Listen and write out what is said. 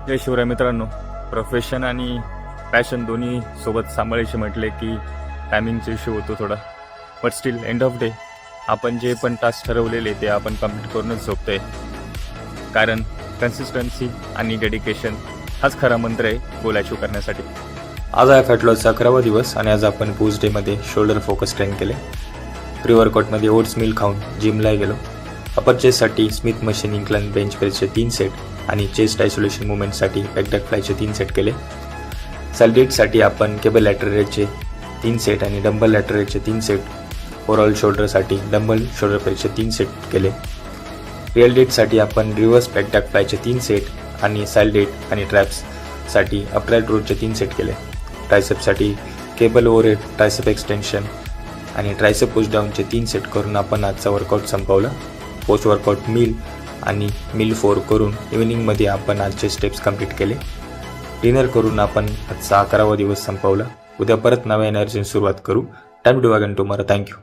जय शिवराय मित्रांनो. प्रोफेशन आणि पॅशन दोन्ही सोबत सांभाळायचे म्हटले की टायमिंगचा इश्यू होतो थोडा. But still end of day आपण जे पण टास्क ठरवलेले ते आपण कंप्लीट करूनच झोपतोय. कारण कन्सिस्टन्सी आणि डेडिकेशन हाच खरा मंत्र आहे गोल अचीव करण्यासाठी. आज आहे फॅट लॉसचा 11वा दिवस आणि आज आपण पोस्ट डेमध्ये शोल्डर फोकस ट्रेन केले. प्री वर्कआउटमध्ये ओट्स मिल खाऊन जिमला गेलो. अपर चेस्टसाठी स्मिथ मशीन इन्क्लाइन बेंच प्रेसचे 3 सेट आणि चेस्ट आयसोलेशन मुवमेंटसाठी बॅकडॅक फ्लायचे 3 सेट केले. सॅलडेटसाठी आपण केबल लॅटरलचे 3 सेट आणि डंबल लॅटरलचे 3 सेट. ओव्हरऑल शोल्डरसाठी डंबल शोल्डर प्रेसचे 3 सेट केले. रिअल डेटसाठी आपण रिव्हर्स बॅकडॅक फ्लायचे 3 सेट आणि सॅलडेट आणि ट्रॅप्ससाठी अपराइट रोडचे 3 सेट केले. ट्रायसेपसाठी केबल ओव्हरहेड ट्रायसेप एक्सटेन्शन आणि ट्रायसेप पुशडाऊनचे 3 सेट करून आपण आजचा वर्कआउट संपवला. पोस्ट वर्कआउट मील आणि मील 4 करून इव्हिनिंगमध्ये आपण आजचे स्टेप्स कंप्लीट केले. डिनर करून आपण आजचा 11वा दिवस संपवला. उद्या परत नव्या एनर्जीने सुरुवात करू. Time to again tomorrow. Thank you.